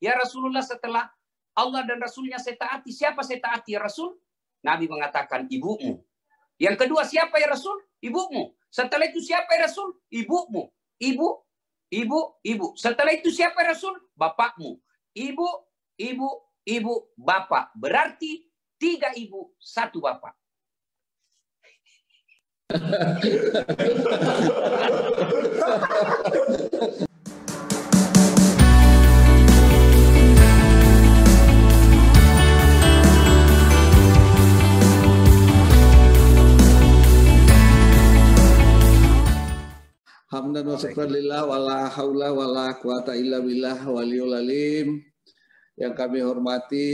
Ya Rasulullah, setelah Allah dan Rasulnya saya taati, siapa saya taati ya Rasul? Nabi mengatakan ibumu. Yang kedua, siapa ya Rasul? Ibumu. Setelah itu siapa ya Rasul? Ibumu. Ibu. Setelah itu siapa ya Rasul? Bapakmu. Ibu, bapak. Berarti 3 ibu, 1 bapak. Hamdan wa syukran lillah wala haula wala quwata illa billah waliyul alim. Yang kami hormati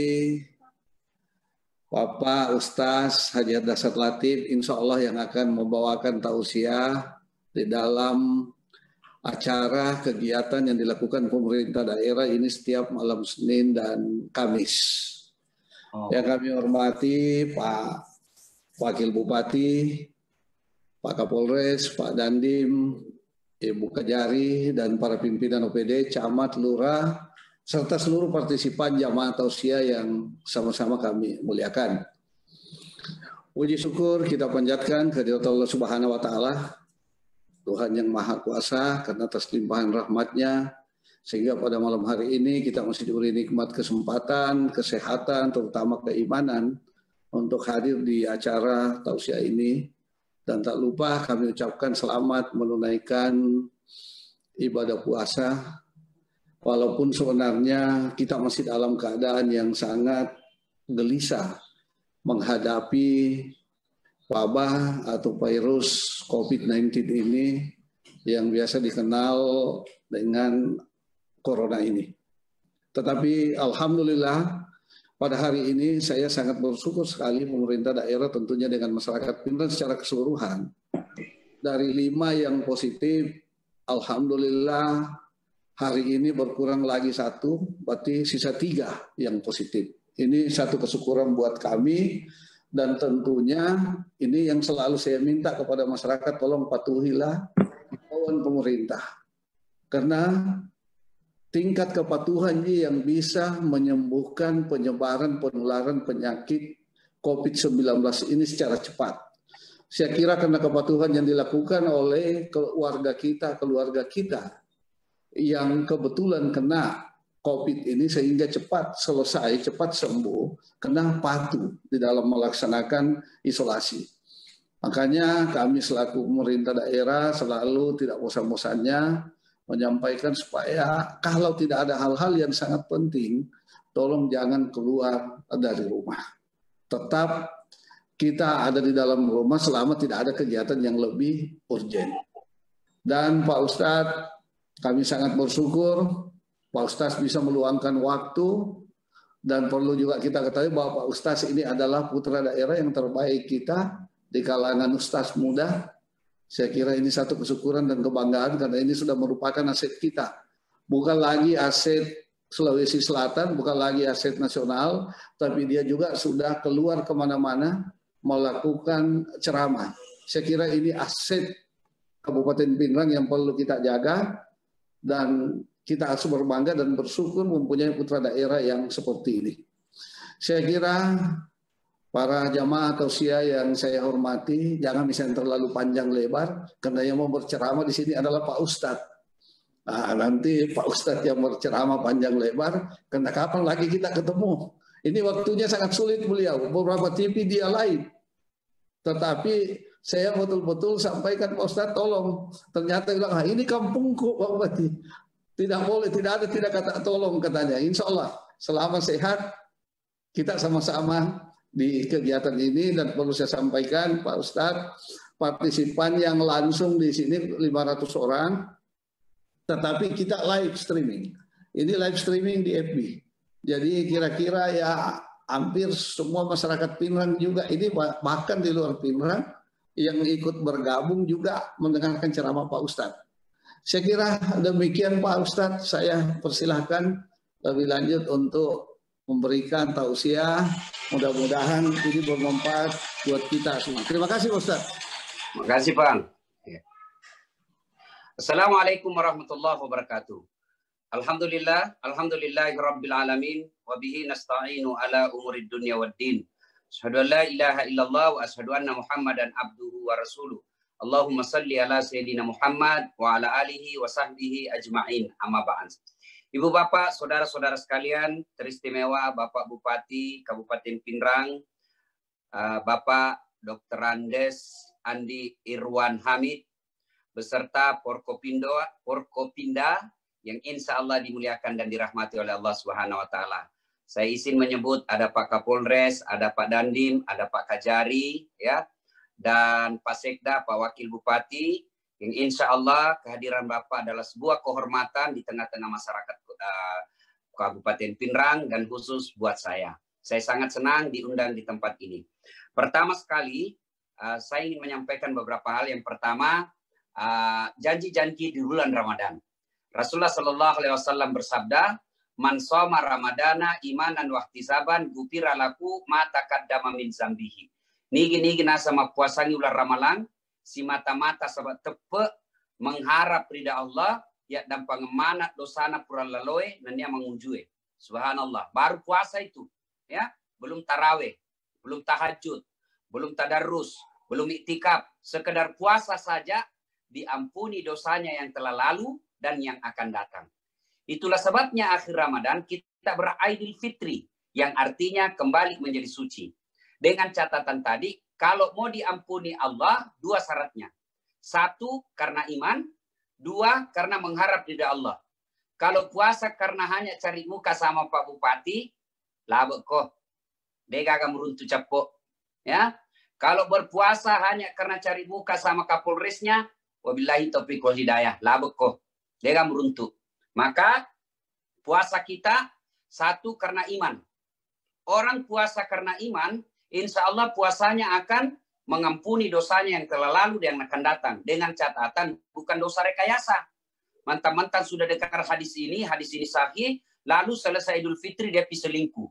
Bapak Ustaz Haji Dasar Latif, insya Allah yang akan membawakan tausiah di dalam acara kegiatan yang dilakukan pemerintah daerah ini setiap malam Senin dan Kamis. Yang kami hormati Pak Wakil Bupati, Pak Kapolres, Pak Dandim, Ibu Kejari, dan para pimpinan OPD, camat, lurah, serta seluruh partisipan jamaah tausiah yang sama-sama kami muliakan. Puji syukur kita panjatkan kehadirat Allah Subhanahu wa Ta'ala, Tuhan yang Maha Kuasa, karena atas limpahan rahmat-Nya, sehingga pada malam hari ini kita masih diberi nikmat kesempatan, kesehatan, terutama keimanan, untuk hadir di acara tausiah ini. Dan tak lupa kami ucapkan selamat menunaikan ibadah puasa, walaupun sebenarnya kita masih dalam keadaan yang sangat gelisah menghadapi wabah atau virus COVID-19 ini yang biasa dikenal dengan corona ini. Tetapi alhamdulillah pada hari ini saya sangat bersyukur sekali pemerintah daerah tentunya dengan masyarakat Pinrang secara keseluruhan. Dari 5 yang positif, alhamdulillah hari ini berkurang lagi 1, berarti sisa 3 yang positif. Ini satu kesyukuran buat kami, dan tentunya ini yang selalu saya minta kepada masyarakat, tolong patuhilah himbauan pemerintah. Karena tingkat kepatuhan yang bisa menyembuhkan penyebaran penularan penyakit COVID-19 ini secara cepat. Saya kira karena kepatuhan yang dilakukan oleh keluarga kita yang kebetulan kena COVID ini sehingga cepat selesai, cepat sembuh, karena patuh di dalam melaksanakan isolasi. Makanya kami selaku pemerintah daerah selalu tidak bosan-bosannya menyampaikan supaya kalau tidak ada hal-hal yang sangat penting, tolong jangan keluar dari rumah. Tetap kita ada di dalam rumah selama tidak ada kegiatan yang lebih urgent. Dan Pak Ustadz, kami sangat bersyukur Pak Ustadz bisa meluangkan waktu, dan perlu juga kita ketahui bahwa Pak Ustadz ini adalah putra daerah yang terbaik kita di kalangan Ustadz muda. Saya kira ini satu kesyukuran dan kebanggaan karena ini sudah merupakan aset kita. Bukan lagi aset Sulawesi Selatan, bukan lagi aset nasional, tapi dia juga sudah keluar kemana-mana melakukan ceramah. Saya kira ini aset Kabupaten Pinrang yang perlu kita jaga, dan kita harus berbangga dan bersyukur mempunyai putra daerah yang seperti ini. Saya kira para jamaah tausiah yang saya hormati, jangan misalnya terlalu panjang lebar, karena yang mau berceramah di sini adalah Pak Ustadz. Nah, nanti Pak Ustadz yang berceramah panjang lebar, karena kapan lagi kita ketemu? Ini waktunya sangat sulit beliau, beberapa TV dia lain. Tetapi saya betul-betul sampaikan Pak Ustadz, tolong. Ternyata bilang, ini kampungku Pak Bupati. Tidak boleh, tidak kata tolong katanya. Insya Allah selama sehat kita sama-sama di kegiatan ini. Dan perlu saya sampaikan Pak Ustadz, partisipan yang langsung di sini 500 orang. Tetapi kita live streaming. Ini live streaming di FB. Jadi kira-kira ya hampir semua masyarakat Pinrang juga ini, bahkan di luar Pinrang yang ikut bergabung juga mendengarkan ceramah Pak Ustadz. Saya kira demikian Pak Ustadz, saya persilahkan lebih lanjut untuk memberikan tausiah. Mudah-mudahan ini bermanfaat buat kita semua. Terima kasih Pak Ustadz. Terima kasih Pak. Assalamualaikum warahmatullahi wabarakatuh. Alhamdulillahirabbil alamin wa bihi nasta'inu ala umurid dunya waddin. Asyhadu an la ilaha illallah wa asyhadu anna Muhammadan abduhu wa rasuluh. Allahumma salli ala sayyidina Muhammad wa ala alihi wa sahbihi ajma'in. Amma ba'd. Ibu bapak, saudara-saudara sekalian, teristimewa Bapak Bupati Kabupaten Pinrang, Bapak Dr. Andes Andi Irwan Hamid, beserta Porkopinda yang insya Allah dimuliakan dan dirahmati oleh Allah Subhanahu wa Ta'ala. Saya izin menyebut ada Pak Kapolres, ada Pak Dandim, ada Pak Kajari, ya, dan Pak Sekda, Pak Wakil Bupati, yang insya Allah kehadiran Bapak adalah sebuah kehormatan di tengah-tengah masyarakat Kabupaten Pinrang dan khusus buat saya. Saya sangat senang diundang di tempat ini. Pertama sekali, saya ingin menyampaikan beberapa hal. Yang pertama, janji-janji di bulan Ramadan. Rasulullah Shallallahu Alaihi Wasallam bersabda, "Man shoma Ramadana imanan wa ihtisaban ghufira lahu ma taqaddama min zambihi." Nigi sama puasangi ular Ramalan, si mata-mata sahabat tepe mengharap ridha Allah, ya dan pangemana dosana pura laloe nania mengunjui. Subhanallah. Baru puasa itu, ya, belum taraweh, belum tahajud, belum tadarrus, belum iktikaf, sekedar puasa saja diampuni dosanya yang telah lalu dan yang akan datang. Itulah sebabnya akhir Ramadan kita beraidil fitri, yang artinya kembali menjadi suci. Dengan catatan tadi, kalau mau diampuni Allah, dua syaratnya. Satu, karena iman. Dua, karena mengharap ridha Allah. Kalau puasa karena hanya cari muka sama Pak Bupati, labek kok. Dia akan meruntuh capok. Ya. Kalau berpuasa hanya karena cari muka sama Kapolresnya, wabillahi taufiq wal hidayah, labek kok. Dia akan meruntuh. Maka puasa kita satu karena iman. Orang puasa karena iman, insya Allah puasanya akan mengampuni dosanya yang telah lalu dan yang akan datang. Dengan catatan bukan dosa rekayasa. Mantan-mantan sudah dengar hadis ini sahih, lalu selesai Idul Fitri dia pergi selingkuh.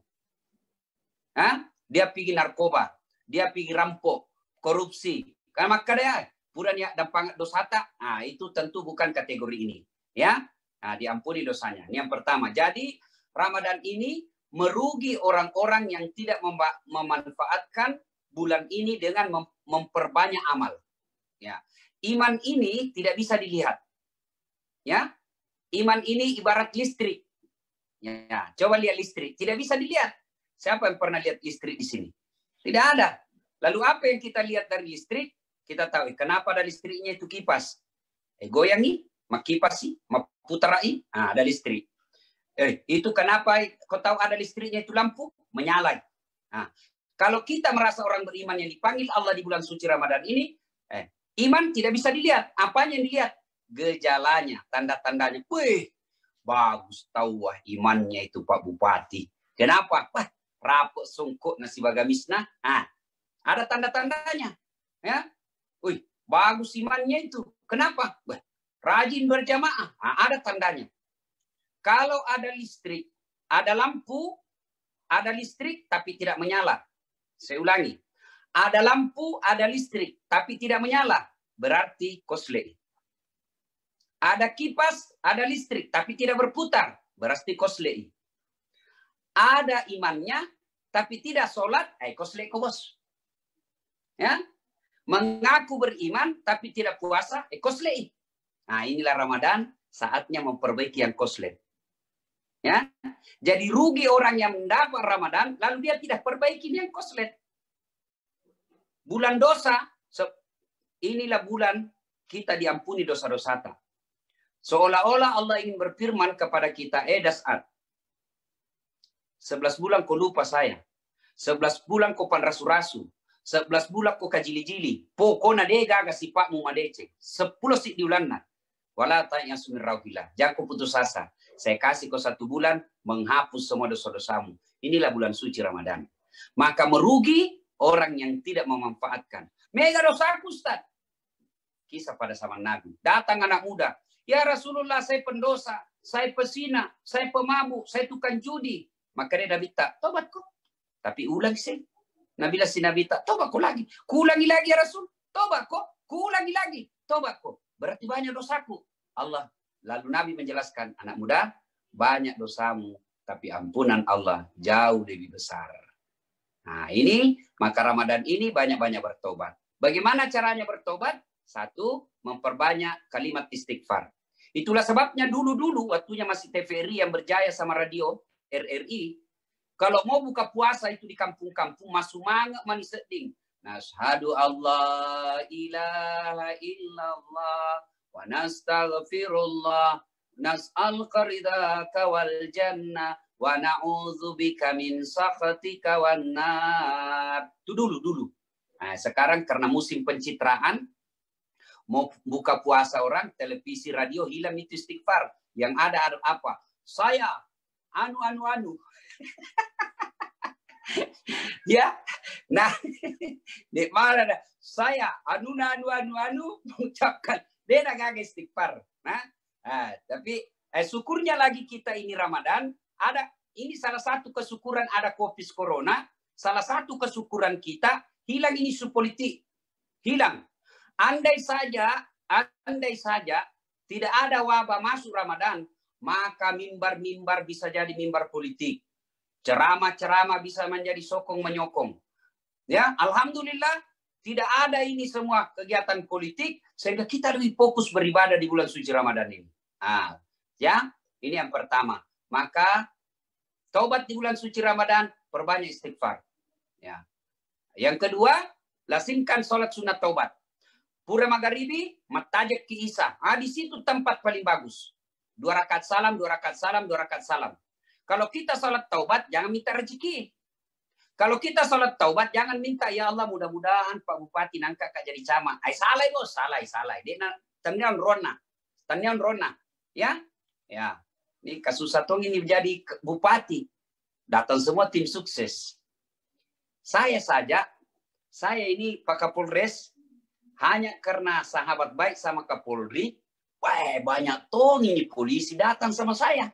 Dia pergi narkoba, dia pergi rampok, korupsi. Karena maka dia puranya dan pangat dosa tak. Nah, itu tentu bukan kategori ini. Ya, nah, diampuni dosanya. Ini yang pertama. Jadi Ramadan ini merugi orang-orang yang tidak memanfaatkan bulan ini dengan memperbanyak amal. Ya, iman ini tidak bisa dilihat. Ya, iman ini ibarat listrik. Ya, coba lihat listrik, tidak bisa dilihat. Siapa yang pernah lihat listrik di sini? Tidak ada. Lalu apa yang kita lihat dari listrik? Kita tahu kenapa ada listriknya itu kipas. Goyang nih. Makipas sih, maputerai, ada listrik. Itu kenapa kau tahu ada listriknya itu lampu? Menyala. Nah, kalau kita merasa orang beriman yang dipanggil Allah di bulan suci Ramadan ini, iman tidak bisa dilihat. Apanya yang dilihat? Gejalanya, tanda-tandanya. Wih, bagus tahu wah imannya itu Pak Bupati. Kenapa? Wah, rapuk sungkuk nasi bagamisna. Ada tanda-tandanya. Ya, wih, bagus imannya itu. Kenapa? Wah, rajin berjamaah, ada tandanya. Kalau ada listrik, ada lampu, ada listrik tapi tidak menyala. Saya ulangi, ada lampu, ada listrik tapi tidak menyala, berarti koslei. Ada kipas, ada listrik tapi tidak berputar, berarti koslei. Ada imannya tapi tidak sholat, koslei kobos. Ya, mengaku beriman tapi tidak puasa, koslei. Nah, inilah Ramadan, saatnya memperbaiki yang koslet. Ya, jadi rugi orang yang mendapat Ramadan, lalu dia tidak perbaiki yang koslet. Bulan dosa, inilah bulan kita diampuni dosa-dosa. Seolah-olah Allah ingin berfirman kepada kita, das'at. 11 bulan kau lupa saya. 11 bulan kau panrasu-rasu. 11 bulan kau kajili-jili. Pokoknya dega sipakmu madece. 10 sik diulanna. Wala ta'ya sumirrauhillah. Jangan kau putus asa. Saya kasih kau 1 bulan menghapus semua dosa-dosamu. Inilah bulan suci Ramadan. Maka merugi orang yang tidak memanfaatkan. Mega dosaku, Ustaz. Kisah pada zaman Nabi. Datang anak muda. Ya Rasulullah, saya pendosa. Saya pesina. Saya pemabuk. Saya tukang judi. Maka dia Nabi tak, tobat kok. Tapi ulang sih. Nabi si Nabi tak, tobat kok lagi. Kuulangi lagi ya Rasul. Tobat kok. Kuulangi lagi. Tobat kok. Berarti banyak dosaku. Allah. Lalu Nabi menjelaskan, anak muda, banyak dosamu, tapi ampunan Allah jauh lebih besar. Nah ini, maka Ramadan ini banyak-banyak bertobat. Bagaimana caranya bertobat? Satu, memperbanyak kalimat istighfar. Itulah sebabnya dulu-dulu, waktunya masih TVRI yang berjaya sama radio, RRI, kalau mau buka puasa itu di kampung-kampung, masuk mangga manis seding. Nashhadu Allah ilaha illallah wa nastaghfirullah nas'aluka ridhaka wal jannah wa na'udzubika min sakhatika wan nar. Itu dulu. Nah, sekarang karena musim pencitraan, mau buka puasa orang, televisi, radio hilang itu istighfar. Yang ada apa? Saya anu. Ya, nah, di mana saya anu mengucapkan dia gak istighfar. Tapi syukurnya lagi kita ini Ramadan ada ini salah satu kesyukuran ada COVID corona, salah satu kesyukuran kita hilang ini isu politik. Hilang. Andai saja tidak ada wabah masuk Ramadan, maka mimbar-mimbar bisa jadi mimbar politik. Ceramah-ceramah bisa menjadi sokong menyokong. Ya, alhamdulillah tidak ada ini semua kegiatan politik sehingga kita lebih fokus beribadah di bulan suci Ramadan ini. Ya, ini yang pertama. Maka taubat di bulan suci Ramadan, perbanyak istighfar. Ya. Yang kedua, lazimkan sholat sunat taubat. Pura magharibi, matajak ki Isa. Di situ tempat paling bagus. 2 rakaat salam, 2 rakaat salam, 2 rakaat salam. Kalau kita sholat taubat, jangan minta rezeki. Kalau kita sholat taubat, jangan minta, ya Allah mudah-mudahan Pak Bupati nangka kak jadi camat. Salah bos, salah. Dia tanian rona. Ya. Ini kasus Satong ini menjadi bupati. Datang semua tim sukses. Saya ini Pak Kapolres, hanya karena sahabat baik sama Kapolri, banyak tong ini polisi datang sama saya.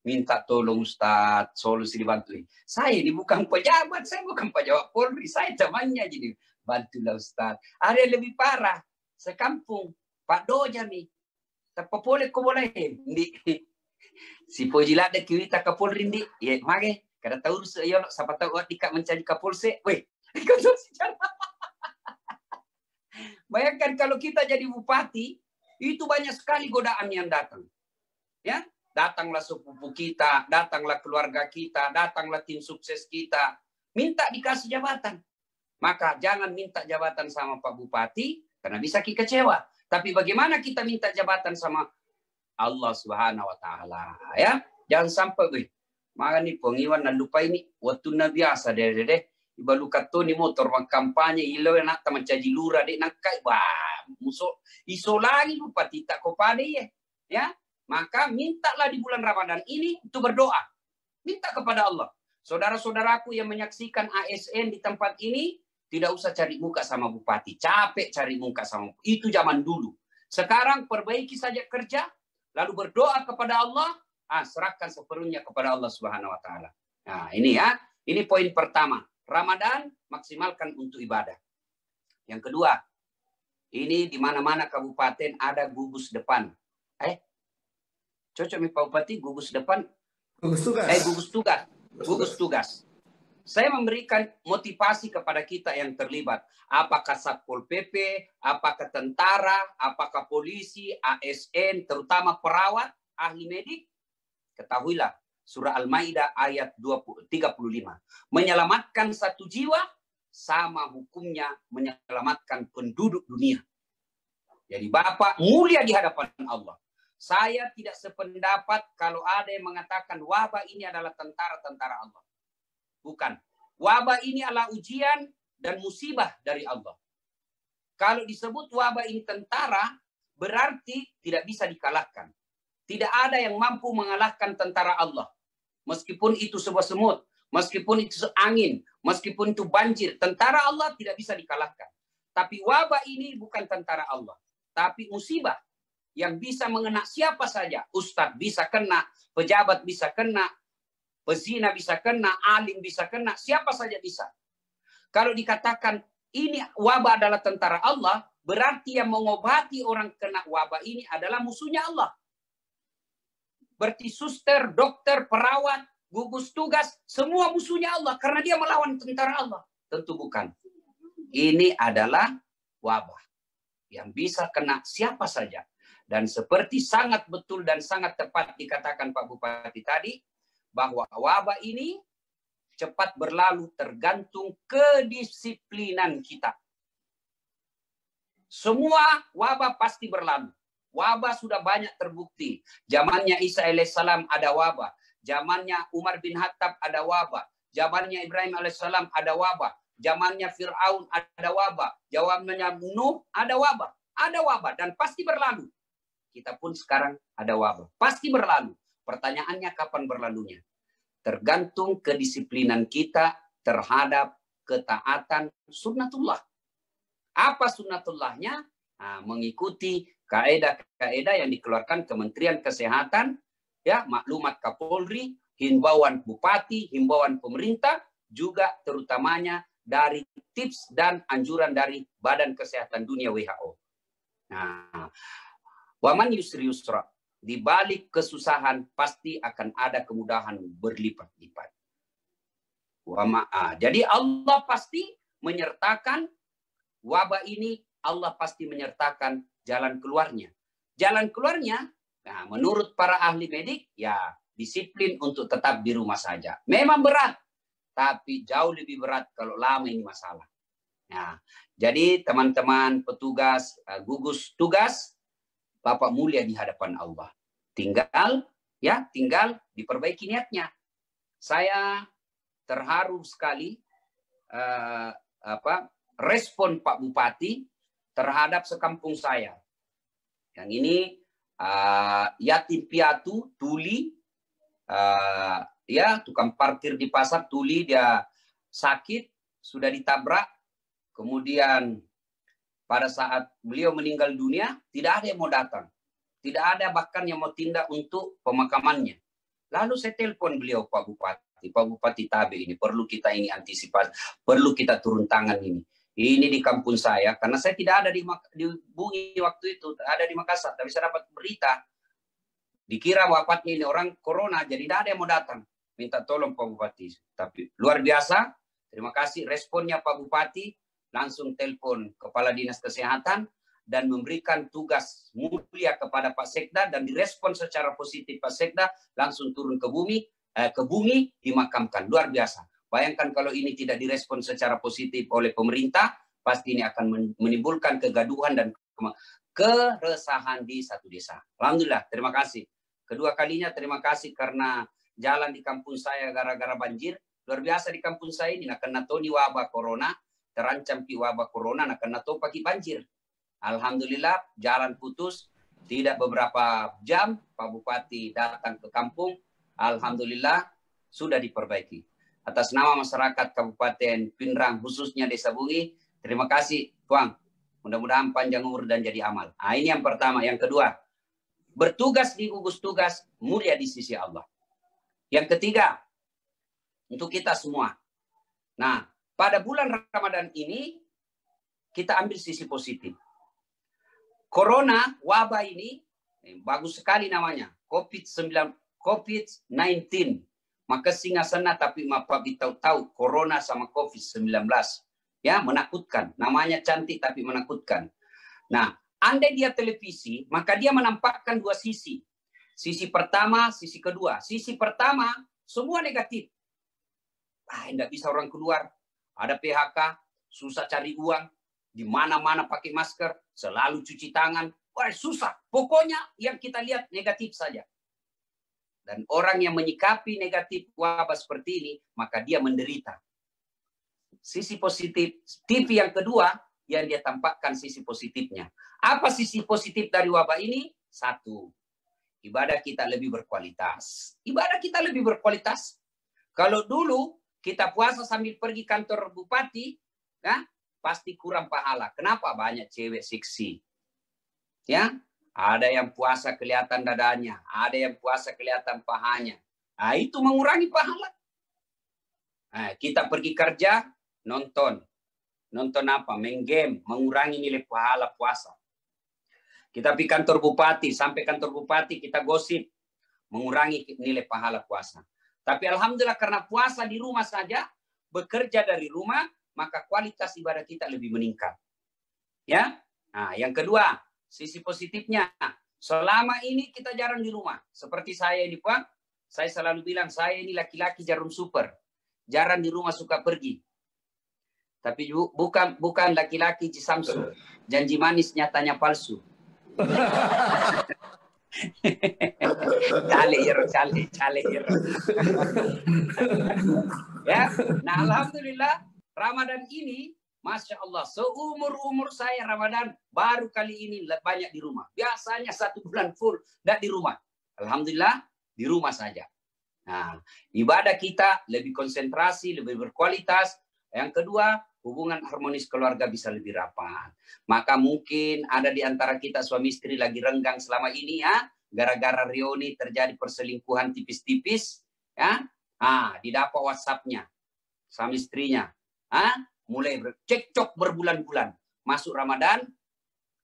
Minta tolong Ustadz, solusi dibantu. Saya ini bukan pejabat, saya bukan pejabat Polri, saya temannya jadi bantulah Ustadz. Ada yang lebih parah, sekampung, Pak Doja nih. Tapi boleh kok boleh. Si Pojilat de kita Kapolri ndi, ya mage, kada tahu yo siapa tahu dikak mencari Kapolse. Bayangkan kalau kita jadi bupati, itu banyak sekali godaan yang datang. Ya, datanglah sepupu kita, datanglah keluarga kita, datanglah tim sukses kita. Minta dikasih jabatan. Maka jangan minta jabatan sama Pak Bupati, karena bisa kita kecewa. Tapi bagaimana kita minta jabatan sama Allah Subhanahu Wa Taala? Ya, jangan sampai maka nih pengiwan dan lupa ini waktu na biasa deh. Ibalukat to ni motor kampanye ilo nak ta mencaji lura dek nak kai musuh iso lagi bupati tak kopade ya. Maka mintalah di bulan Ramadan ini itu berdoa. Minta kepada Allah. Saudara-saudaraku yang menyaksikan ASN di tempat ini, tidak usah cari muka sama bupati. Capek cari muka sama bupati. Itu zaman dulu. Sekarang perbaiki saja kerja, lalu berdoa kepada Allah, serahkan sepenuhnya kepada Allah Subhanahu Wa Taala. Nah ini ya, ini poin pertama. Ramadan maksimalkan untuk ibadah. Yang kedua, ini di mana-mana kabupaten ada gugus depan. Cocok nih Pak Bupati, gugus depan. Gugus tugas. Saya memberikan motivasi kepada kita yang terlibat. Apakah Satpol PP, apakah tentara, apakah polisi, ASN, terutama perawat, ahli medik. Ketahuilah, surah Al-Maidah ayat 35. Menyelamatkan satu jiwa sama hukumnya menyelamatkan penduduk dunia. Jadi Bapak mulia di hadapan Allah. Saya tidak sependapat kalau ada yang mengatakan wabah ini adalah tentara-tentara Allah. Bukan. Wabah ini adalah ujian dan musibah dari Allah. Kalau disebut wabah ini tentara, berarti tidak bisa dikalahkan. Tidak ada yang mampu mengalahkan tentara Allah. Meskipun itu sebuah semut, meskipun itu angin, meskipun itu banjir, tentara Allah tidak bisa dikalahkan. Tapi wabah ini bukan tentara Allah, tapi musibah yang bisa mengena siapa saja. Ustadz bisa kena, pejabat bisa kena, pezina bisa kena, alim bisa kena, siapa saja bisa. Kalau dikatakan ini wabah adalah tentara Allah, berarti yang mengobati orang kena wabah ini adalah musuhnya Allah. berarti suster, dokter, perawat, gugus tugas, semua musuhnya Allah karena dia melawan tentara Allah. Tentu bukan. Ini adalah wabah yang bisa kena siapa saja. Dan seperti sangat betul dan sangat tepat dikatakan Pak Bupati tadi, bahwa wabah ini cepat berlalu tergantung kedisiplinan kita. Semua wabah pasti berlalu. Wabah sudah banyak terbukti. Zamannya Isa alaihissalam ada wabah. Zamannya Umar bin Khattab ada wabah. Zamannya Ibrahim alaihissalam ada wabah. Zamannya Fir'aun ada wabah. Zamannya Nuh ada wabah. Ada wabah dan pasti berlalu. Kita pun sekarang ada wabah. Pasti berlalu. Pertanyaannya kapan berlalunya? Tergantung kedisiplinan kita terhadap ketaatan sunnatullah. Apa sunnatullahnya? Nah, mengikuti kaedah-kaedah yang dikeluarkan Kementerian Kesehatan, ya, maklumat Kapolri, himbauan bupati, himbauan pemerintah, juga terutamanya dari tips dan anjuran dari Badan Kesehatan Dunia WHO. Nah, waman yusri yusra, di balik kesusahan pasti akan ada kemudahan berlipat-lipat. Jadi Allah pasti menyertakan wabah ini, Allah pasti menyertakan jalan keluarnya. Jalan keluarnya, nah, menurut para ahli medik, ya disiplin untuk tetap di rumah saja. Memang berat, tapi jauh lebih berat kalau lama ini masalah. Nah, jadi teman-teman petugas, gugus tugas, Bapak mulia di hadapan Allah. Tinggal diperbaiki niatnya. Saya terharu sekali respon Pak Bupati terhadap sekampung saya. Yang ini yatim piatu, tuli, ya tukang parkir di pasar, tuli, dia sakit, sudah ditabrak. Kemudian pada saat beliau meninggal dunia, tidak ada yang mau datang. Tidak ada bahkan yang mau tindak untuk pemakamannya. Lalu saya telepon beliau, Pak Bupati Tabe ini, perlu kita ini antisipasi, perlu kita turun tangan ini. Ini di kampung saya, karena saya tidak ada di Bungi waktu itu, ada di Makassar, tapi saya dapat berita. Dikira wafatnya ini orang corona, jadi tidak ada yang mau datang. Minta tolong Pak Bupati. Tapi luar biasa, terima kasih responnya Pak Bupati, langsung telepon Kepala Dinas Kesehatan, dan memberikan tugas mulia kepada Pak Sekda, dan direspon secara positif Pak Sekda, langsung turun ke Bungi, dimakamkan. Luar biasa. Bayangkan kalau ini tidak direspon secara positif oleh pemerintah, pasti ini akan menimbulkan kegaduhan dan keresahan di satu desa. Alhamdulillah, terima kasih. Kedua kalinya terima kasih karena jalan di kampung saya gara-gara banjir. Luar biasa di kampung saya ini, nak kena toni wabah corona, terancam ki wabah corona, nak kena to pagi banjir. Alhamdulillah, jalan putus, tidak beberapa jam, Pak Bupati datang ke kampung. Alhamdulillah, sudah diperbaiki. Atas nama masyarakat Kabupaten Pindrang, khususnya Desa Bungi, terima kasih, Tuang. Mudah-mudahan panjang umur dan jadi amal. Nah, ini yang pertama. Yang kedua, bertugas di gugus tugas mulia di sisi Allah. Yang ketiga, untuk kita semua. Nah, pada bulan Ramadan ini, kita ambil sisi positif. Corona, wabah ini, bagus sekali namanya, COVID-19. Maka singa sana tapi mapa tahu corona sama COVID-19. Ya, menakutkan. Namanya cantik tapi menakutkan. Nah, andai dia televisi, maka dia menampakkan dua sisi. Sisi pertama, sisi kedua. Sisi pertama, semua negatif. Tidak bisa orang keluar. Ada PHK, susah cari uang. Di mana-mana pakai masker, selalu cuci tangan. Wah, susah. Pokoknya yang kita lihat negatif saja. Dan orang yang menyikapi negatif wabah seperti ini, maka dia menderita. Sisi positif, TV yang kedua, yang dia tampakkan sisi positifnya. Apa sisi positif dari wabah ini? Satu, ibadah kita lebih berkualitas. Ibadah kita lebih berkualitas. Kalau dulu kita puasa sambil pergi kantor bupati, ya, pasti kurang pahala. Kenapa? Banyak cewek seksi. Ya, ada yang puasa kelihatan dadanya, ada yang puasa kelihatan pahanya. Nah, itu mengurangi pahala. Nah, kita pergi kerja, nonton. Nonton apa? Main game, mengurangi nilai pahala puasa. Kita pergi kantor bupati, sampai kantor bupati kita gosip. mengurangi nilai pahala puasa. Tapi alhamdulillah karena puasa di rumah saja, bekerja dari rumah, maka kualitas ibadah kita lebih meningkat. Ya. Nah, yang kedua, sisi positifnya, selama ini kita jarang di rumah. Seperti saya ini, Pak, saya selalu bilang saya ini laki-laki jarum super. Jarang di rumah, suka pergi. Tapi bukan laki-laki Cisamsu. Janji manis nyatanya palsu. Cale. Ya, nah alhamdulillah Ramadan ini, Masya Allah, seumur-umur saya Ramadan baru kali ini banyak di rumah. Biasanya 1 bulan full tidak di rumah. Alhamdulillah di rumah saja. Nah, ibadah kita lebih konsentrasi, lebih berkualitas. Yang kedua, hubungan harmonis keluarga bisa lebih rapat. Maka mungkin ada di antara kita suami istri lagi renggang selama ini ya, gara-gara reuni terjadi perselingkuhan tipis-tipis ya. Didapat WhatsApp-nya sama istrinya. Mulai cekcok berbulan-bulan. Masuk Ramadan,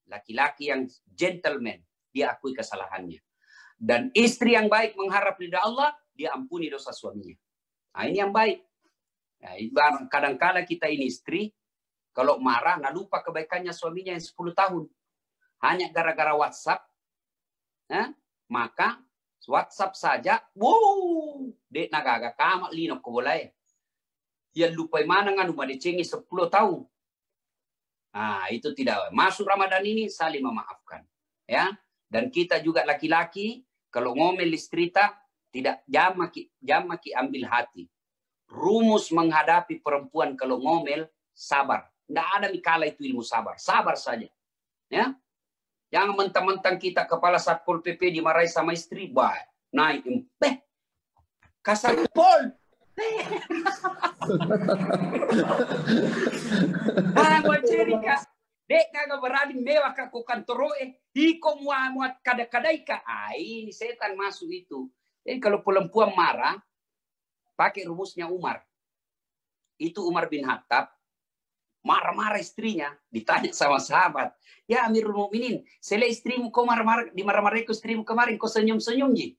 laki-laki yang gentleman, dia akui kesalahannya. Dan istri yang baik mengharap ridha Allah, dia ampuni dosa suaminya. Nah, ini yang baik. Nah, kadang-kadang kita ini istri, kalau marah, lupa kebaikannya suaminya yang 10 tahun. Hanya gara-gara WhatsApp, maka WhatsApp saja, dek nagaga kamak linok ko boleh. Yang lupa mana nganu madecengi 10 tahun. Nah, itu tidak masuk Ramadan ini saling memaafkan, ya. Dan kita juga laki-laki kalau ngomel istrita tidak jamaki ambil hati. Rumus menghadapi perempuan kalau ngomel sabar. Tidak ada mikala itu ilmu sabar. Sabar saja, ya. Jangan mentang-mentang kita kepala Satpol PP dimarahi sama istri, naik kasar pol. Cerita, dek kagak berani mewah ke kantor iko muat kadai ka. Ini setan masuk itu. Jadi kalau perempuan marah, pakai rumusnya Umar. Itu Umar bin Khattab marah-marah istrinya, ditanya sama sahabat, ya Amirul Mukminin, sele istrimu kau marah-marah, dimarah-marahi ke istrimu kemarin, kau senyum-senyum ji.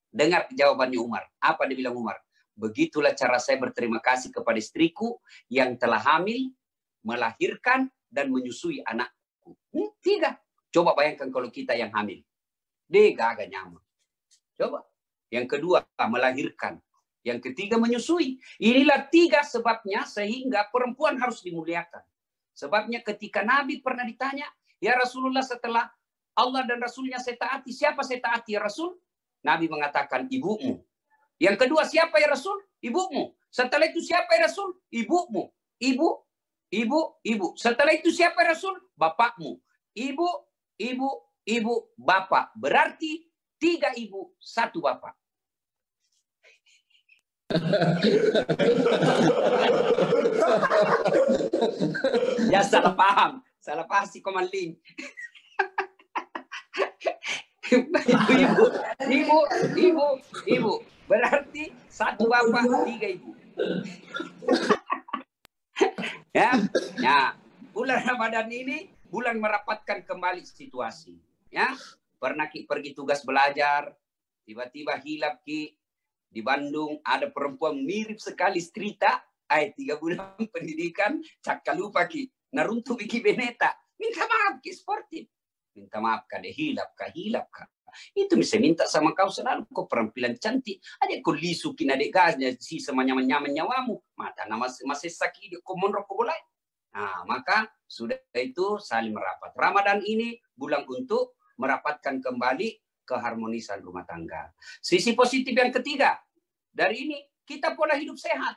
Dengar jawabannya Umar. Apa dia bilang Umar? Begitulah cara saya berterima kasih kepada istriku yang telah hamil, melahirkan, dan menyusui anakku. 3. Coba bayangkan kalau kita yang hamil. Dia agak nyaman. Coba. Yang kedua, melahirkan. Yang ketiga, menyusui. Inilah 3 sebabnya sehingga perempuan harus dimuliakan. Sebabnya ketika Nabi pernah ditanya, ya Rasulullah setelah Allah dan Rasulnya saya taati, siapa saya taati ya Rasul? Nabi mengatakan, ibumu. Yang kedua, siapa ya Rasul? Ibumu. Setelah itu siapa ya Rasul? Ibumu. Ibu. Setelah itu siapa ya Rasul? Bapakmu. Ibu, bapak. Berarti 3 ibu, 1 bapak. Ya salah paham si Komanling. Ibu. Berarti 1 bapak, 3 ibu. Ya. Nah, bulan Ramadan ini bulan merapatkan kembali situasi. Ya, pernah pergi tugas belajar, tiba-tiba hilap ki di Bandung ada perempuan mirip sekali cerita, 3 bulan pendidikan, cakka lupa ki, naruntu biki beneta, minta maaf ki sportif, minta maaf kade hilap kah. Itu bisa minta sama kau selalu kau perampilan cantik, ada kau lisukin adek gasnya si semanya-nyaman nyawamu, mata nama masih sakit kau monrok kau boleh. Nah, maka sudah itu saling merapat. Ramadan ini bulan untuk merapatkan kembali keharmonisan rumah tangga. Sisi positif yang ketiga, dari ini kita pola hidup sehat.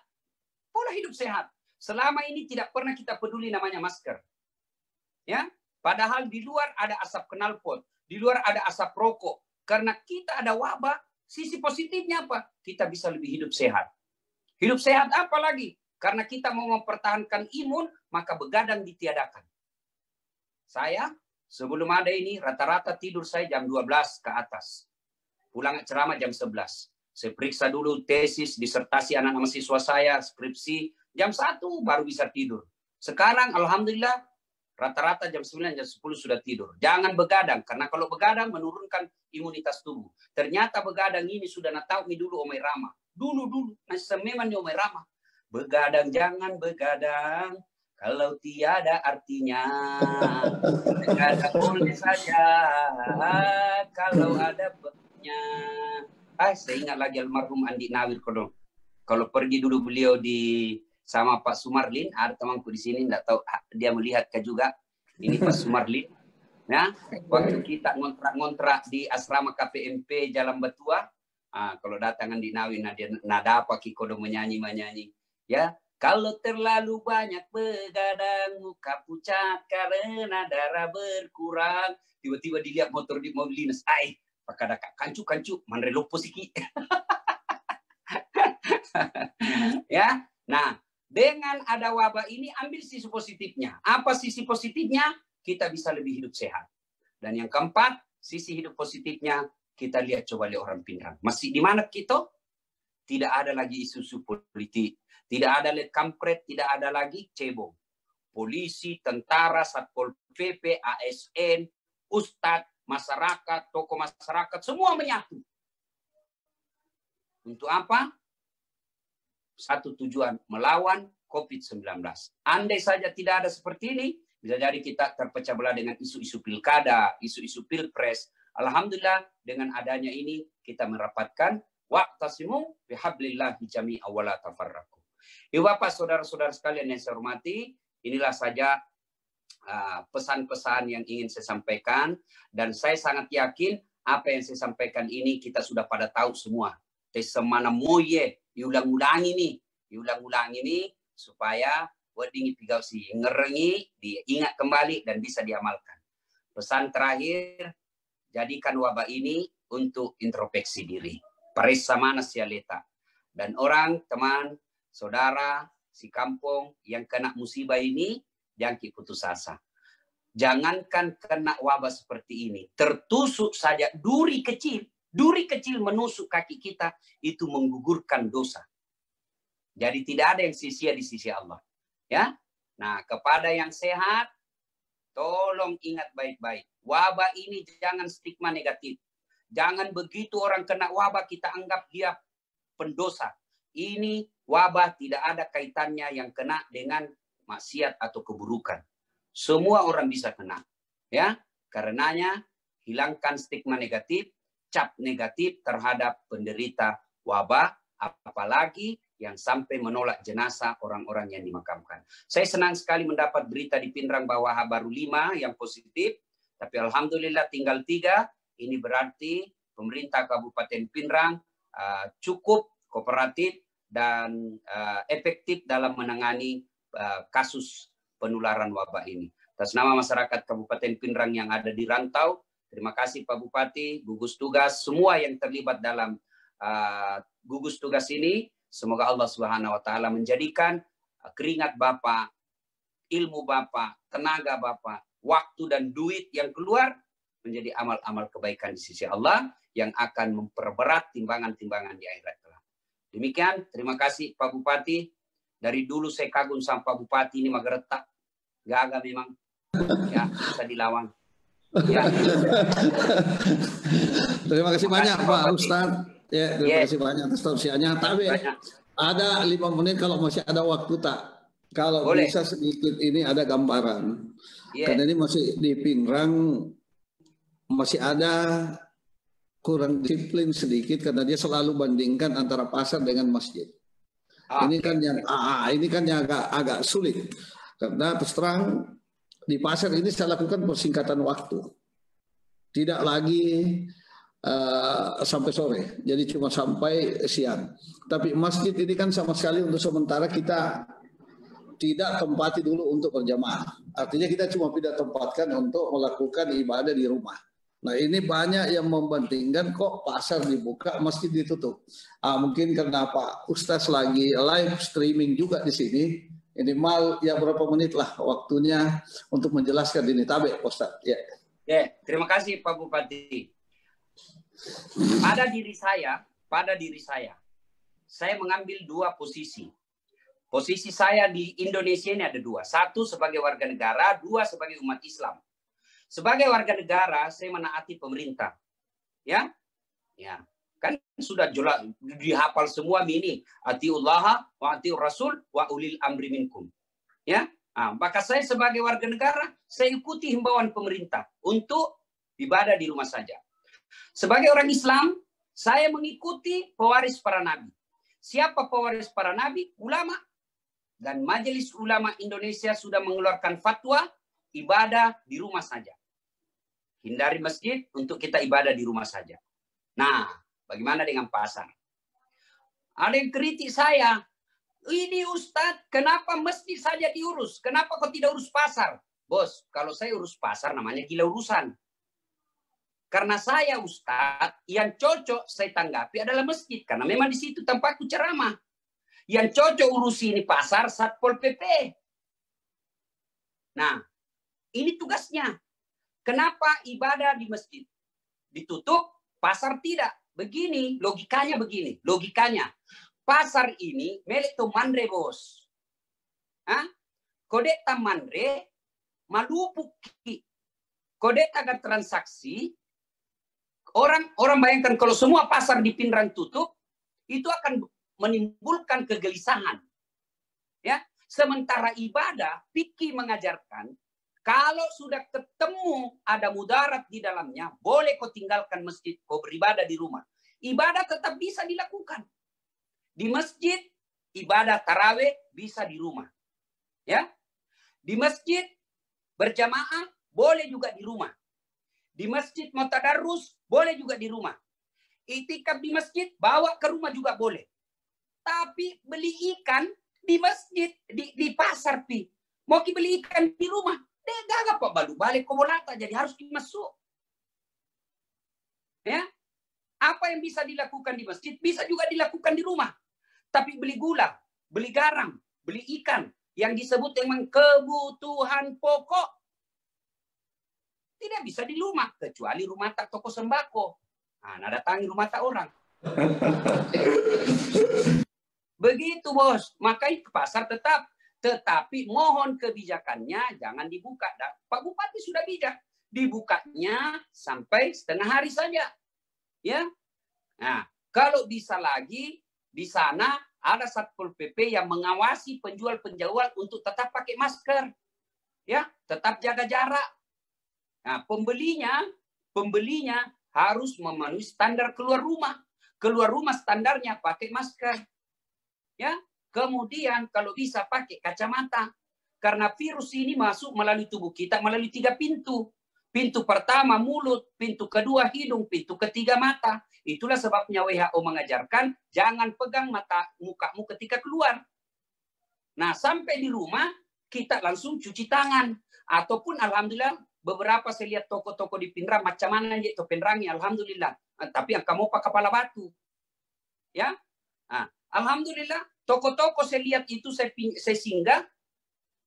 Pola hidup sehat. Selama ini tidak pernah kita peduli namanya masker. Ya, padahal di luar ada asap knalpot, di luar ada asap rokok. Karena kita ada wabah, sisi positifnya apa? Kita bisa lebih hidup sehat. Hidup sehat apa lagi? Karena kita mau mempertahankan imun, maka begadang ditiadakan. Saya sebelum ada ini rata-rata tidur saya jam 12 ke atas. Pulang ceramah jam 11. Saya periksa dulu tesis, disertasi anak-anak mahasiswa saya, skripsi. Jam 1 baru bisa tidur. Sekarang alhamdulillah Rata-rata jam 9, jam 10 sudah tidur. Jangan begadang, karena kalau begadang menurunkan imunitas tubuh. Ternyata begadang ini sudah tahu dulu Omai Rama. Dulu, masih memang Omai Rama. Begadang jangan begadang, kalau tiada artinya. Begadang boleh saja, kalau ada bentuknya. Saya ingat lagi almarhum Andi Nawir Kodong. Kalau pergi dulu beliau sama Pak Sumarlin, ada temanku di sini, enggak tahu dia melihat juga. Ini Pak Sumarlin. Ya, waktu kita ngontrak di asrama KPMP Jalan Batua, kalau datangan di Nawi, nada apa Kikodo menyanyi. Ya, kalau terlalu banyak begadang, muka pucat karena darah berkurang. Tiba-tiba dilihat motor di mobil dinas. Pakada kancu, manrelopo siki. Ya, nah. Dengan ada wabah ini, ambil sisi positifnya. Apa sisi positifnya? Kita bisa lebih hidup sehat. Dan yang keempat, sisi hidup positifnya, kita lihat coba lihat orang Pindrang. Masih di mana kita? Tidak ada lagi isu-isu politik. Tidak ada lagi kampret, tidak ada lagi cebong. Polisi, tentara, Satpol PP, ASN, ustadz, masyarakat, tokoh masyarakat, semua menyatu. Untuk apa? Satu tujuan, melawan COVID-19. Andai saja tidak ada seperti ini, bisa jadi kita terpecah belah dengan isu-isu pilkada, isu-isu pilpres. Alhamdulillah, dengan adanya ini, kita merapatkan wa'tasimu bihablillahi jami'a wa la tafarraqu. Ibu Bapak, saudara-saudara sekalian yang saya hormati, inilah saja pesan-pesan yang ingin saya sampaikan. Dan saya sangat yakin apa yang saya sampaikan ini kita sudah pada tahu semua. Semana moye, diulang-ulangi nih supaya wording pigau si ngerengi, diingat kembali dan bisa diamalkan. Pesan terakhir, jadikan wabah ini untuk introspeksi diri. Paresa mana sialeta. Dan orang, teman, saudara, si kampung yang kena musibah ini, jangan putus asa. Jangankan kena wabah seperti ini, tertusuk saja duri kecil menusuk kaki kita, itu menggugurkan dosa. Jadi tidak ada yang sia-sia di sisi Allah. Ya. Nah, kepada yang sehat, tolong ingat baik-baik. Wabah ini jangan stigma negatif. Jangan begitu orang kena wabah kita anggap dia pendosa. Ini wabah tidak ada kaitannya yang kena dengan maksiat atau keburukan. Semua orang bisa kena. Ya. Karenanya hilangkan stigma negatif, cap negatif terhadap penderita wabah, apalagi yang sampai menolak jenazah orang-orang yang dimakamkan. Saya senang sekali mendapat berita di Pindrang bahwa baru 5 yang positif, tapi alhamdulillah tinggal 3. Ini berarti pemerintah Kabupaten Pindrang cukup kooperatif dan efektif dalam menangani kasus penularan wabah ini. Atas nama masyarakat Kabupaten Pindrang yang ada di rantau, terima kasih Pak Bupati, gugus tugas, semua yang terlibat dalam gugus tugas ini. Semoga Allah Subhanahu wa taala menjadikan keringat Bapak, ilmu Bapak, tenaga Bapak, waktu dan duit yang keluar menjadi amal-amal kebaikan di sisi Allah yang akan memperberat timbangan-timbangan di akhirat kelak. Demikian, terima kasih Pak Bupati. Dari dulu saya kagum sama Pak Bupati ini mageretak. Gagal memang. Ya, bisa dilawan. Ya. Terima kasih banyak Pak Ustadz. Ya, terima kasih banyak atas tausiahnya. Tapi ada 5 menit kalau masih ada waktu tak? Kalau boleh. Bisa sedikit ini ada gambaran. Karena ini masih di Pindrang masih ada kurang disiplin sedikit karena dia selalu bandingkan antara pasar dengan masjid. Ini kan yang agak sulit. Karena terus terang di pasar ini saya lakukan persingkatan waktu. Tidak lagi sampai sore, jadi cuma sampai siang. Tapi masjid ini kan sama sekali untuk sementara kita tidak tempati dulu untuk berjamaah. Artinya kita cuma tidak tempatkan untuk melakukan ibadah di rumah. Nah ini banyak yang membandingkan kok pasar dibuka, masjid ditutup. Mungkin karena Pak Ustaz lagi live streaming juga di sini. Minimal ya berapa menit lah waktunya untuk menjelaskan ini. Tabe Ustaz. Ya. Terima kasih Pak Bupati. Pada diri saya, saya mengambil 2 posisi. Posisi saya di Indonesia ini ada dua. Satu sebagai warga negara, dua sebagai umat Islam. Sebagai warga negara, saya menaati pemerintah. Ya, ya, kan sudah jelas dihafal semua ini. Atiullah wa atiur rasul wa ulil amri minkum. Ya, maka saya sebagai warga negara, saya ikuti himbauan pemerintah untuk ibadah di rumah saja. Sebagai orang Islam, saya mengikuti pewaris para nabi. Siapa pewaris para nabi? Ulama. Dan Majelis Ulama Indonesia sudah mengeluarkan fatwa ibadah di rumah saja. Hindari masjid untuk kita ibadah di rumah saja. Nah, bagaimana dengan pasar? Ada yang kritik saya. Ini Ustadz, kenapa masjid saja diurus? Kenapa kok tidak urus pasar? Bos, kalau saya urus pasar namanya gila urusan. Karena saya Ustadz, yang cocok saya tanggapi adalah masjid. Karena memang di situ tempatku ceramah. Yang cocok urusi ini pasar Satpol PP. Nah, ini tugasnya. Kenapa ibadah di masjid ditutup, pasar tidak? Begini, logikanya begini. Logikanya, pasar ini milik Tomandre, bos. Kode Tamandre, malupuki. Kode taga transaksi, orang bayangkan kalau semua pasar di Pinrang tutup, itu akan menimbulkan kegelisahan. Ya, sementara ibadah, fikih mengajarkan kalau sudah ketemu ada mudarat di dalamnya, boleh kau tinggalkan masjid, kau beribadah di rumah. Ibadah tetap bisa dilakukan. Di masjid, ibadah tarawih bisa di rumah. Ya, di masjid berjamaah boleh juga di rumah. Di masjid mau tadarus boleh juga di rumah. Itikaf di masjid bawa ke rumah juga boleh. Tapi beli ikan di masjid, di pasar, pi. Mau beli ikan di rumah, gagap Pak balu balik ke bolata, jadi harus dimasuk. Ya, apa yang bisa dilakukan di masjid bisa juga dilakukan di rumah. Tapi beli gula, beli garam, beli ikan yang disebut memang kebutuhan pokok tidak bisa di rumah kecuali rumah tak toko sembako. Nah, datangi rumah tak orang. Begitu bos, makanya ke pasar tetap. Tetapi mohon kebijakannya jangan dibuka. Pak Bupati sudah bijak. Dibukanya sampai setengah hari saja. Ya. Nah, kalau bisa lagi di sana ada Satpol PP yang mengawasi penjual-penjual untuk tetap pakai masker. Ya, tetap jaga jarak. Nah, pembelinya harus memenuhi standar keluar rumah. Keluar rumah standarnya pakai masker. Ya, kemudian kalau bisa pakai kacamata. Karena virus ini masuk melalui tubuh kita melalui 3 pintu. Pintu pertama mulut, pintu kedua hidung, pintu ketiga mata. Itulah sebabnya WHO mengajarkan jangan pegang mukamu ketika keluar. Nah, sampai di rumah kita langsung cuci tangan. Ataupun alhamdulillah beberapa saya lihat toko-toko di Pinrang macam mana aja itu Pinrangi, alhamdulillah. Tapi yang kamu pakai kepala batu. Ya. Nah, alhamdulillah, toko-toko saya lihat itu saya singgah,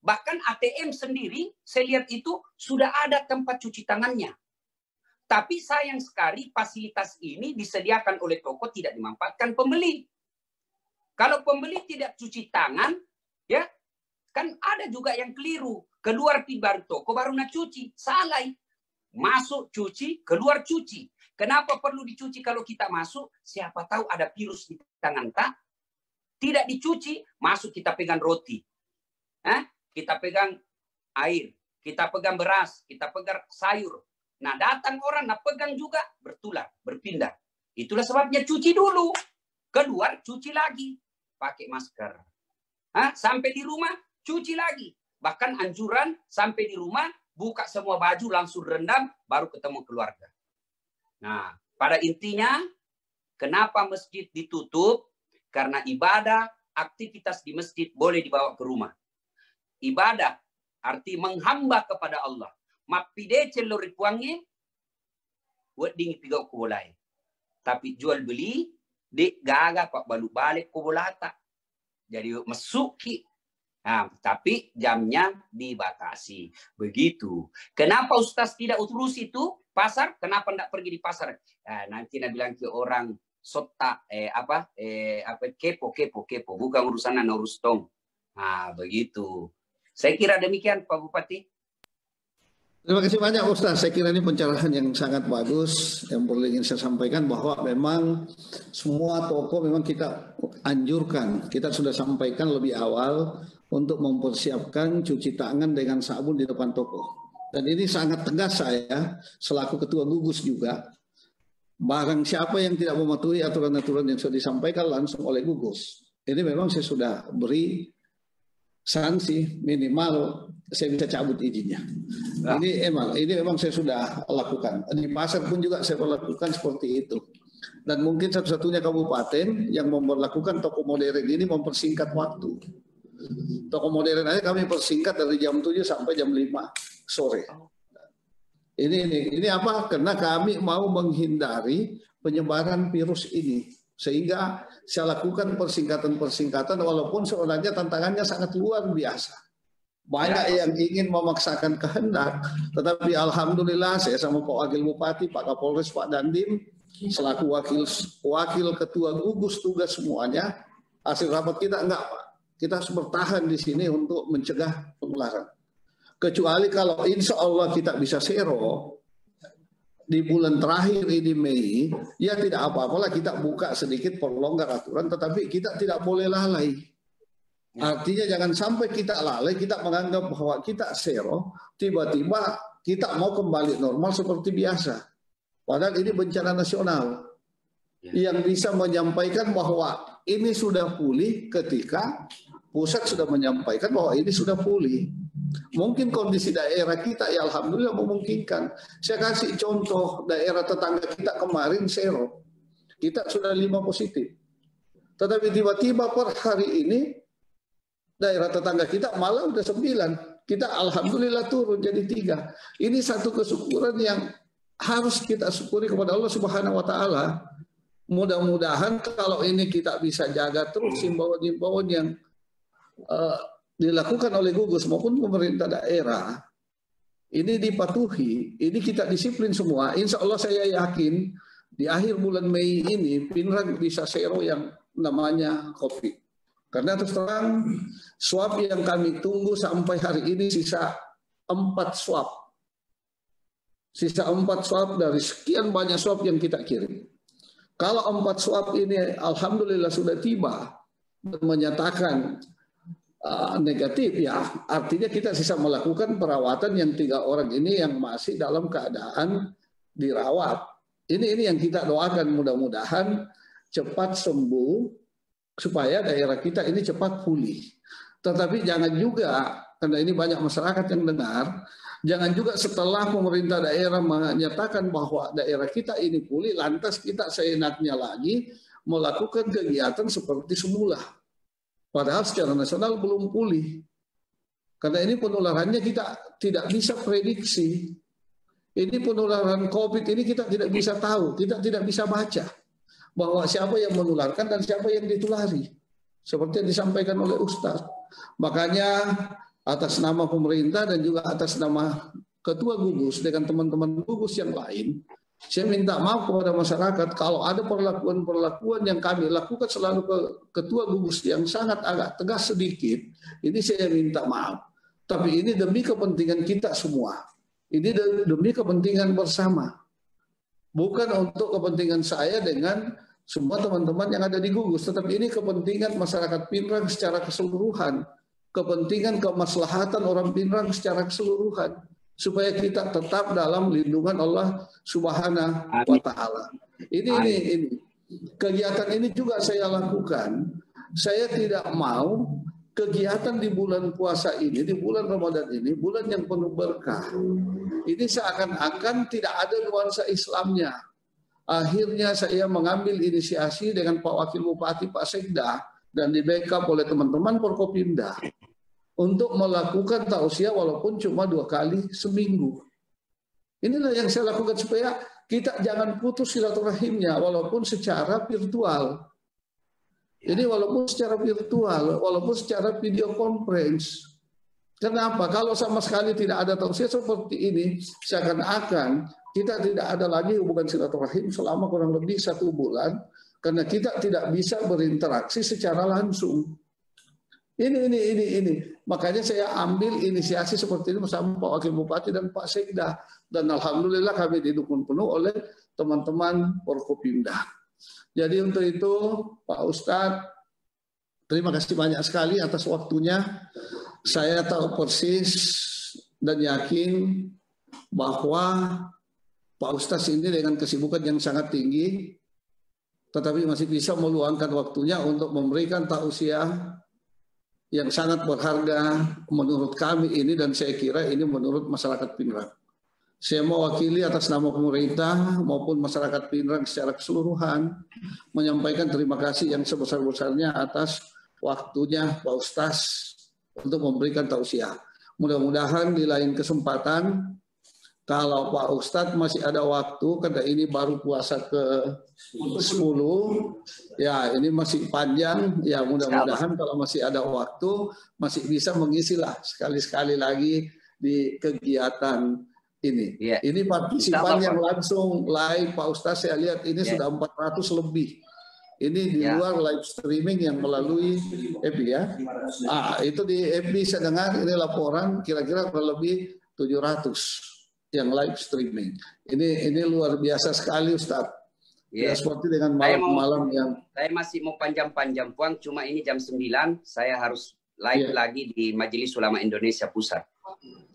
bahkan ATM sendiri saya lihat itu sudah ada tempat cuci tangannya. Tapi sayang sekali fasilitas ini disediakan oleh toko tidak dimanfaatkan pembeli. Kalau pembeli tidak cuci tangan, ya kan ada juga yang keliru. Keluar tibar toko baru nak cuci, salah. Masuk cuci, keluar cuci. Kenapa perlu dicuci kalau kita masuk? Siapa tahu ada virus di tangan tak? Tidak dicuci, masuk kita pegang roti. Kita pegang air, kita pegang beras, kita pegang sayur. Nah, datang orang, nah pegang juga, bertular, berpindah. Itulah sebabnya cuci dulu. Keluar, cuci lagi. Pakai masker. Sampai di rumah, cuci lagi. Bahkan anjuran, sampai di rumah, buka semua baju, langsung rendam, baru ketemu keluarga. Nah, pada intinya, kenapa masjid ditutup? Karena ibadah, aktivitas di masjid boleh dibawa ke rumah. Ibadah, arti menghamba kepada Allah. Mapide celur ripuangi, buat dingin pigau kubolai. Tapi jual beli, dek gaga pak balu balik kubolata. Jadi masuki. Nah, tapi jamnya dibatasi. Begitu. Kenapa Ustaz tidak urus itu? Pasar? Kenapa tidak pergi di pasar? Nanti nak bilang ke orang sota kepo. Bukan urusan anak urus tong. Nah, begitu. Saya kira demikian, Pak Bupati. Terima kasih banyak Ustaz. Saya kira ini pencerahan yang sangat bagus. Yang perlu ingin saya sampaikan bahwa memang semua toko memang kita anjurkan. Kita sudah sampaikan lebih awal untuk mempersiapkan cuci tangan dengan sabun di depan toko. Dan ini sangat tegas saya selaku ketua gugus juga. Barang siapa yang tidak mematuhi aturan-aturan yang sudah disampaikan langsung oleh gugus. Ini memang saya sudah beri sanksi minimal saya bisa cabut izinnya. Nah. Ini memang saya sudah lakukan. Di pasar pun juga saya lakukan seperti itu. Dan mungkin satu-satunya kabupaten yang memperlakukan toko modern ini mempersingkat waktu. Toko modern aja kami persingkat dari jam 7 sampai jam 5 sore. Ini apa? Karena kami mau menghindari penyebaran virus ini. Sehingga saya lakukan persingkatan-persingkatan walaupun sebenarnya tantangannya sangat luar biasa. Banyak yang ingin memaksakan kehendak, tetapi alhamdulillah saya sama Pak Wakil Bupati, Pak Kapolres, Pak Dandim, selaku wakil ketua gugus tugas semuanya, hasil rapat kita enggak Pak. Kita harus bertahan di sini untuk mencegah penularan. Kecuali kalau insya Allah kita bisa zero di bulan terakhir ini Mei, ya tidak apa-apalah kita buka sedikit perlonggar aturan, tetapi kita tidak boleh lalai. Artinya jangan sampai kita lalai, kita menganggap bahwa kita zero, tiba-tiba kita mau kembali normal seperti biasa. Padahal ini bencana nasional. Yang bisa menyampaikan bahwa ini sudah pulih ketika pusat sudah menyampaikan bahwa ini sudah pulih. Mungkin kondisi daerah kita ya alhamdulillah memungkinkan. Saya kasih contoh daerah tetangga kita kemarin zero. Kita sudah 5 positif. Tetapi tiba-tiba per hari ini daerah tetangga kita malah udah 9. Kita alhamdulillah turun jadi 3. Ini satu kesyukuran yang harus kita syukuri kepada Allah Subhanahu wa taala. Mudah-mudahan kalau ini kita bisa jaga terus himbauan-himbauan yang dilakukan oleh gugus maupun pemerintah daerah. Ini dipatuhi, ini kita disiplin semua. Insya Allah saya yakin di akhir bulan Mei ini Pinrang bisa zero yang namanya COVID. Karena terus terang swab yang kami tunggu sampai hari ini sisa 4 swab. Sisa 4 swab dari sekian banyak swab yang kita kirim. Kalau 4 swab ini alhamdulillah sudah tiba dan menyatakan negatif, ya artinya kita bisa melakukan perawatan yang 3 orang ini yang masih dalam keadaan dirawat. Ini yang kita doakan mudah-mudahan cepat sembuh supaya daerah kita ini cepat pulih. Tetapi jangan juga, karena ini banyak masyarakat yang dengar, jangan juga setelah pemerintah daerah menyatakan bahwa daerah kita ini pulih, lantas kita seenaknya lagi melakukan kegiatan seperti semula. Padahal secara nasional belum pulih. Karena ini penularannya kita tidak bisa prediksi. Ini penularan COVID ini kita tidak bisa tahu, kita tidak bisa baca bahwa siapa yang menularkan dan siapa yang ditulari. Seperti yang disampaikan oleh Ustaz. Makanya atas nama pemerintah dan juga atas nama ketua gugus dengan teman-teman gugus yang lain, saya minta maaf kepada masyarakat kalau ada perlakuan-perlakuan yang kami lakukan selalu ke ketua gugus yang sangat agak tegas sedikit, ini saya minta maaf. Tapi ini demi kepentingan kita semua. Ini demi kepentingan bersama. Bukan untuk kepentingan saya dengan semua teman-teman yang ada di gugus, tetapi ini kepentingan masyarakat Pinrang secara keseluruhan, kepentingan kemaslahatan orang Pinrang secara keseluruhan, supaya kita tetap dalam lindungan Allah Subhanahu wa taala. Ini kegiatan ini juga saya lakukan. Saya tidak mau kegiatan di bulan puasa ini, di bulan Ramadan ini, bulan yang penuh berkah. Ini seakan-akan tidak ada nuansa Islamnya. Akhirnya saya mengambil inisiasi dengan Pak Wakil Bupati, Pak Sekda, dan di backup oleh teman-teman Forkopimda untuk melakukan tausiah walaupun cuma 2 kali seminggu. Inilah yang saya lakukan supaya kita jangan putus silaturahimnya walaupun secara virtual. Ini walaupun secara virtual, walaupun secara video conference. Kenapa? Kalau sama sekali tidak ada tausiah seperti ini, seakan-akan kita tidak ada lagi hubungan silaturahim selama kurang lebih 1 bulan, karena kita tidak bisa berinteraksi secara langsung. Ini. Makanya saya ambil inisiasi seperti ini bersama Pak Wakil Bupati dan Pak Sekda. Dan alhamdulillah kami didukung penuh oleh teman-teman Forkopimda. Jadi untuk itu Pak Ustadz, terima kasih banyak sekali atas waktunya. Saya tahu persis dan yakin bahwa Pak Ustadz ini dengan kesibukan yang sangat tinggi, tetapi masih bisa meluangkan waktunya untuk memberikan tausiah yang sangat berharga menurut kami ini, dan saya kira ini menurut masyarakat Pinrang. Saya mewakili atas nama pemerintah maupun masyarakat Pinrang secara keseluruhan menyampaikan terima kasih yang sebesar-besarnya atas waktunya Pak Ustaz untuk memberikan tausiah. Mudah-mudahan di lain kesempatan kalau Pak Ustadz masih ada waktu, karena ini baru puasa ke-10, ya ini masih panjang, ya mudah-mudahan kalau masih ada waktu, masih bisa mengisilah sekali-sekali lagi di kegiatan ini. Ya. Ini partisipan yang langsung live Pak Ustadz, saya lihat ini sudah 400 lebih. Ini di luar live streaming yang melalui FB ya. Itu di FB saya dengar, ini laporan kira-kira kurang lebih 700. Yang live streaming. Ini luar biasa sekali Ustadz. Ya, seperti dengan malam-malam yang... Saya masih mau panjang-panjang Puang, cuma ini jam 9, saya harus live lagi di Majelis Ulama Indonesia Pusat.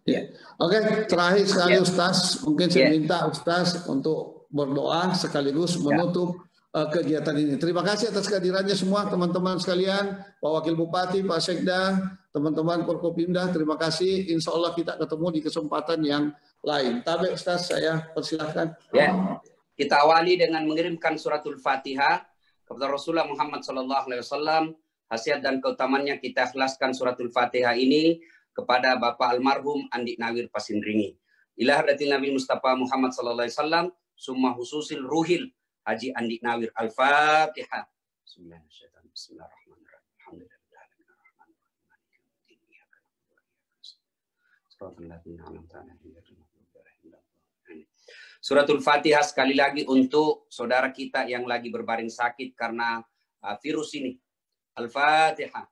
Ya. Oke, terakhir sekali Ustadz, mungkin saya minta Ustadz untuk berdoa sekaligus menutup kegiatan ini. Terima kasih atas kehadirannya semua teman-teman sekalian, Pak Wakil Bupati, Pak Sekda, teman-teman Forkopimda, terima kasih. Insya Allah kita ketemu di kesempatan yang lain. Tapi Ustaz, saya persilahkan. Ya, kita awali dengan mengirimkan suratul Fatihah kepada Rasulullah Muhammad SAW. Khasiat dan keutamanya kita ikhlaskan suratul Fatihah ini kepada Bapak almarhum Andi Nawir Pasindringi. Ila hadratil Nabi Mustafa Muhammad SAW, summa hususil ruhil Haji Andi Nawir. Al-Fatihah. Bismillahirrahmanirrahim. Suratul Fatihah sekali lagi untuk saudara kita yang lagi berbaring sakit karena virus ini. Al-Fatihah.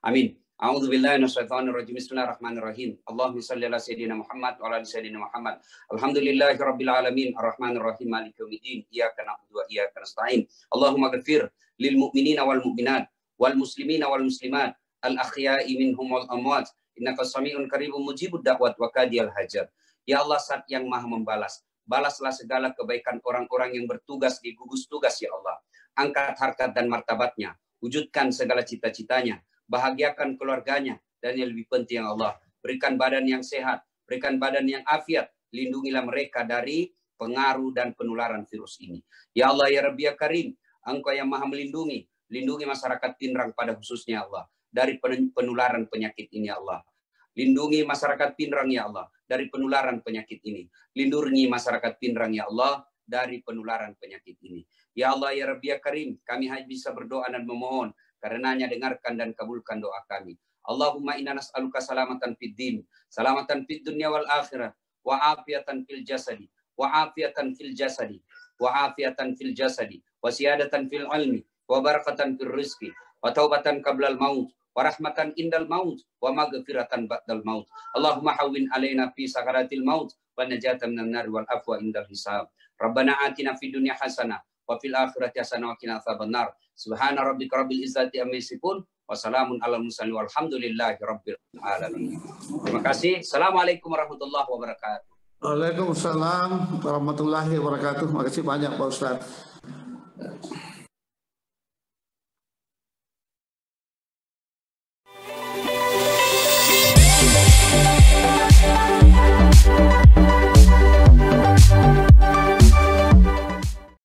Amin. A'udzu billahi minasyaitonir rajim. Bismillahirrahmanirrahim. Allahumma shalli ala sayyidina Muhammad wa ala ali sayyidina Muhammad. Alhamdulillahirabbil alamin arrahmanir rahim maliki yaumiddin. Iyyaka na'budu wa iyyaka nasta'in. Allahumma ighfir lil mu'minina wal mu'minat wal muslimina wal muslimat al ahya'i minhum wal amwat. Innaka sami'un qaribun mujibud da'wat wa qadiyal hajat. Ya Allah, Zat yang Maha membalas, balaslah segala kebaikan orang-orang yang bertugas di gugus tugas ya Allah. Angkat harkat dan martabatnya, wujudkan segala cita-citanya, bahagiakan keluarganya, dan yang lebih penting ya Allah, berikan badan yang sehat, berikan badan yang afiat, lindungilah mereka dari pengaruh dan penularan virus ini. Ya Allah, ya Rabbi ya Karim, Engkau yang Maha melindungi, lindungi masyarakat Pinrang pada khususnya Allah, dari penularan penyakit ini ya Allah. Lindungi masyarakat Pinrang ya Allah, dari penularan penyakit ini. Lindungi masyarakat Pinrang ya Allah, dari penularan penyakit ini. Ya Allah, ya Rabbi ya Karim, kami hanya bisa berdoa dan memohon, karenanya dengarkan dan kabulkan doa kami. Allahumma inna nas'aluka salamatan fid din, salamatan fid dunya wal akhirah, wa afiatan fil jasadi, wa afiatan fil jasadi, wa afiatan fil jasadi, wa siyadatan fil ilmi, wa barakatan fil rizqi, wa taubatan qablal maut, wa rahmatan indal maut, wa maghfiratan ba'dal maut. Allahumma hawwin alaina fi sakaratil maut, wa najatan minan nar wal afwa indal hisab. Rabbana atina fid dunya hasanah wa fil akhirati hasanah wa qina adzabannar. Subhana rabbika rabbil izzati amma yasifun wa salamun alal mursalin walhamdulillahi rabbil alamin. Terima kasih. Assalamualaikum warahmatullahi wabarakatuh. Waalaikumsalam warahmatullahi wabarakatuh. Terima kasih banyak Pak Ustaz.